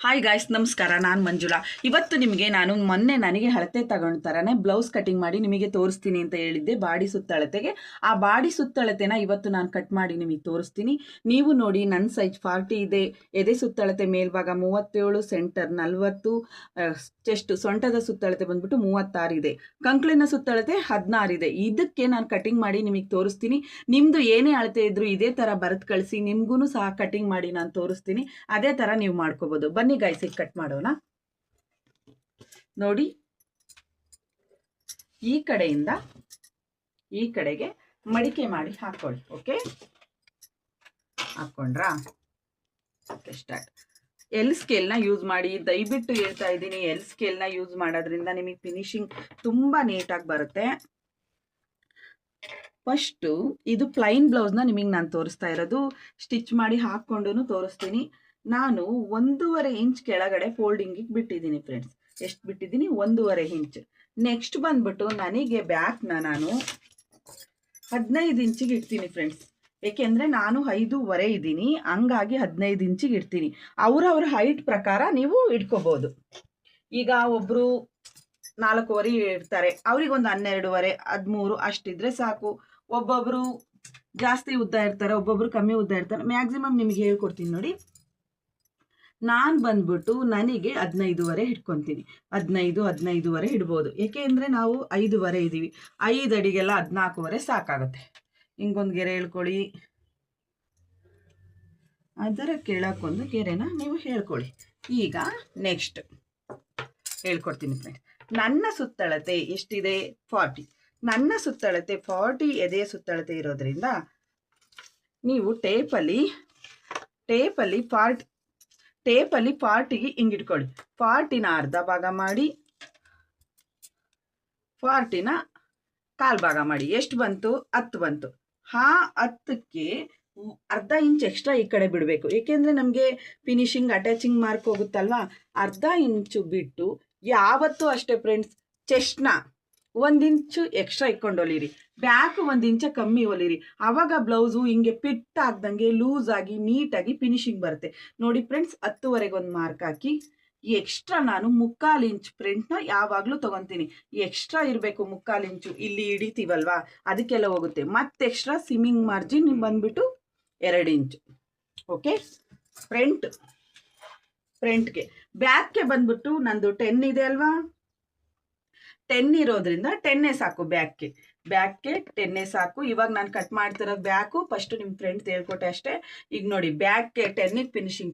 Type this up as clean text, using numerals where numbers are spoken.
Hi guys, ನಮಸ್ಕಾರ. ನಾನು ಮಂಜುಳಾ. ಇವತ್ತು ನಿಮಗೆ ನಾನು ಮೊನ್ನೆ ನನಗೆ ಅಳತೆ ತಗೊಂಡು ಥರನೇ ಬ್ಲೌಸ್ ಕಟಿಂಗ್ ಮಾಡಿ ನಿಮಗೆ ತೋರಿಸ್ತೀನಿ ಅಂತ ಹೇಳಿದ್ದೆ, ಬಾಡಿ ಸುತ್ತಳತೆಗೆ. ಆ ಬಾಡಿ ಸುತ್ತಳತೆನ ಇವತ್ತು ನಾನು ಕಟ್ ಮಾಡಿ ನಿಮಗೆ ತೋರಿಸ್ತೀನಿ. ನೀವು ನೋಡಿ, ನನ್ನ ಸೈಜ್ 40 ಇದೆ. ಎದೆ ಸುತ್ತಳತೆ ಮೇಲ್ಭಾಗ 37, ಸೆಂಟರ್ 40, ಚೆಸ್ಟ್ ಸೊಂಟದ ಸುತ್ತಳತೆ ಬಂದ್ಬಿಟ್ಟು 36 ಇದೆ. ಕಂಕ್ಳಿನ ಸುತ್ತಳತೆ 16 ಇದೆ. ಇದಕ್ಕೆ ನಾನು ಕಟಿಂಗ್ ಮಾಡಿ ನಿಮಗೆ ತೋರಿಸ್ತೀನಿ. ನಿಮ್ಮದು ಏನೇ ಅಳತೆ ಇದ್ರೂ ಇದೇ ಥರ ಬರೆದು ಕಳಿಸಿ, ನಿಮಗೂ ಸಹ ಕಟಿಂಗ್ ಮಾಡಿ ನಾನು ತೋರಿಸ್ತೀನಿ. ಅದೇ ಥರ ನೀವು ಮಾಡ್ಕೋಬೋದು. ಬನ್ನಿ ಗೈಸ್, ಕಟ್ ಮಾಡೋಣ. ನೋಡಿ, ಈ ಕಡೆಯಿಂದ ಈ ಕಡೆಗೆ ಮಡಿಕೆ ಮಾಡಿ ಹಾಕೊಳ್ಳಿ. ಓಕೆ, ಹಾಕೊಂಡ್ರಾ? Okay, start. ಎಲ್ ಸ್ಕೇಲ್ನ ಯೂಸ್ ಮಾಡಿ, ದಯವಿಟ್ಟು ಹೇಳ್ತಾ ಇದ್ದೀನಿ. ಎಲ್ ಸ್ಕೇಲ್ನ ಯೂಸ್ ಮಾಡೋದ್ರಿಂದ ನಿಮಗೆ ಫಿನಿಶಿಂಗ್ ತುಂಬ ನೀಟಾಗಿ ಬರುತ್ತೆ. ಫಸ್ಟು ಇದು ಪ್ಲೈನ್ ಬ್ಲೌಸ್ನ ನಿಮಗೆ ನಾನು ತೋರಿಸ್ತಾ ಇರೋದು. ಸ್ಟಿಚ್ ಮಾಡಿ ಹಾಕ್ಕೊಂಡು ತೋರಿಸ್ತೀನಿ. ನಾನು 1.5 ಇಂಚ್ ಕೆಳಗಡೆ ಫೋಲ್ಡಿಂಗಿಗೆ ಬಿಟ್ಟಿದ್ದೀನಿ ಫ್ರೆಂಡ್ಸ್. ಎಷ್ಟು ಬಿಟ್ಟಿದ್ದೀನಿ? 1.5 ಇಂಚ್. ನೆಕ್ಸ್ಟ್ ಬಂದ್ಬಿಟ್ಟು ನನಗೆ ಬ್ಯಾಕ್ನ ನಾನು 15 ಇಂಚಿಗೆ ಇಡ್ತೀನಿ ಫ್ರೆಂಡ್ಸ್. ಏಕೆಂದರೆ ನಾನು 5.5 ಇದ್ದೀನಿ, ಹಂಗಾಗಿ 15 ಇಂಚಿಗೆ ಇಡ್ತೀನಿ. ಅವ್ರವ್ರ ಹೈಟ್ ಪ್ರಕಾರ ನೀವು ಇಟ್ಕೋಬೋದು. ಈಗ ಒಬ್ಬರು 4.5 ಇಡ್ತಾರೆ, ಅವ್ರಿಗೊಂದು 12.5, 13 ಅಷ್ಟಿದ್ರೆ ಸಾಕು. ಒಬ್ಬೊಬ್ಬರು ಜಾಸ್ತಿ ಉದ್ದ ಇರ್ತಾರೆ, ಒಬ್ಬೊಬ್ರು ಕಮ್ಮಿ ಉದ್ದ ಇರ್ತಾರೆ. ಮ್ಯಾಕ್ಸಿಮಮ್ ನಿಮಗೆ ಹೇಳ್ಕೊಡ್ತೀನಿ ನೋಡಿ. ನಾನು ಬಂದ್ಬಿಟ್ಟು ನನಗೆ 15.5 ಇಟ್ಕೊತೀನಿ. 15.5 ಇಡ್ಬೋದು. ಏಕೆ ಅಂದರೆ ನಾವು 5.5 ಇದ್ದೀವಿ. 5 ಅಡಿಗೆಲ್ಲ 14.5 ಸಾಕಾಗುತ್ತೆ. ಹಿಂಗೊಂದು ಗೆರೆ ಹೇಳ್ಕೊಳ್ಳಿ, ಅದರ ಕೆಳಕ್ಕೊಂದು ಗೆರೆನ ನೀವು ಹೇಳ್ಕೊಳ್ಳಿ. ಈಗ ನೆಕ್ಸ್ಟ್ ಹೇಳ್ಕೊಡ್ತೀನಿ ಫ್ರೆಂಡ್ಸ್. ನನ್ನ ಸುತ್ತಳತೆ ಎಷ್ಟಿದೆ? 40. ನನ್ನ ಸುತ್ತಳತೆ 40 ಎದೆಯ ಸುತ್ತಳತೆ ಇರೋದ್ರಿಂದ ನೀವು ಟೇಪಲ್ಲಿ 40ಗೆ ಹಿಂಗಿಟ್ಕೊಳ್ಳಿ. 40ನ ಅರ್ಧ ಭಾಗ ಮಾಡಿ, 40ನ ಕಾಲು ಭಾಗ ಮಾಡಿ. ಎಷ್ಟು ಬಂತು? 10 ಬಂತು. 10ಕ್ಕೆ ಅರ್ಧ ಇಂಚ್ ಎಕ್ಸ್ಟ್ರಾ ಈ ಕಡೆ ಬಿಡಬೇಕು. ಏಕೆಂದರೆ ನಮಗೆ ಫಿನಿಶಿಂಗ್ ಅಟ್ಯಾಚಿಂಗ್ ಮಾರ್ಕ್ ಹೋಗುತ್ತಲ್ವಾ. ಅರ್ಧ ಇಂಚು ಬಿಟ್ಟು, ಯಾವತ್ತೂ ಅಷ್ಟೇ ಫ್ರೆಂಡ್ಸ್, ಚೆಸ್ಟ್ನ 1 ಇಂಚು ಎಕ್ಸ್ಟ್ರಾ ಇಟ್ಕೊಂಡು ಹೊಲಿರಿ. ಬ್ಯಾಕ್ 1 ಇಂಚ ಕಮ್ಮಿ ಹೊಲಿರಿ. ಆವಾಗ ಬ್ಲೌಸು ಹಿಂಗೆ ಫಿಟ್ ಆಗ್ದಂಗೆ ಲೂಸ್ ಆಗಿ ನೀಟಾಗಿ ಫಿನಿಶಿಂಗ್ ಬರುತ್ತೆ. ನೋಡಿ ಫ್ರೆಂಡ್ಸ್, 10.5ಗೆ ಒಂದು ಮಾರ್ಕ್ ಹಾಕಿ, ಎಕ್ಸ್ಟ್ರಾ ನಾನು 3/4 ಇಂಚ್ ಪ್ರಿಂಟ್ನ ಯಾವಾಗಲೂ ತೊಗೊತೀನಿ. ಎಕ್ಸ್ಟ್ರಾ ಇರಬೇಕು 3/4 ಇಂಚು. ಇಲ್ಲಿ ಹಿಡಿತೀವಲ್ವಾ, ಅದಕ್ಕೆಲ್ಲ ಹೋಗುತ್ತೆ. ಮತ್ತೆ ಎಕ್ಸ್ಟ್ರಾ ಸಿಮ್ಮಿಂಗ್ ಮಾರ್ಜಿನ್ ಬಂದ್ಬಿಟ್ಟು 2 ಇಂಚು. ಓಕೆ, ಫ್ರಂಟ್ಗೆ. ಬ್ಯಾಕ್ಗೆ ಬಂದ್ಬಿಟ್ಟು ನಂದು 10 ಇದೆ ಅಲ್ವಾ, 10 ಇರೋದ್ರಿಂದ 10 ಸಾಕು. ಬ್ಯಾಕ್ಗೆ 10 ಸಾಕು. ಇವಾಗ ನಾನು ಕಟ್ ಮಾಡ್ತಿರೋದು ಬ್ಯಾಕು. ಫಸ್ಟು ನಿಮ್ಮ ಫ್ರೆಂಡ್ಸ್ ಹೇಳ್ಕೊಟ್ಟೆ ಅಷ್ಟೇ. ಈಗ ನೋಡಿ, ಬ್ಯಾಕ್ಗೆ 10ಗೆ ಫಿನಿಶಿಂಗ್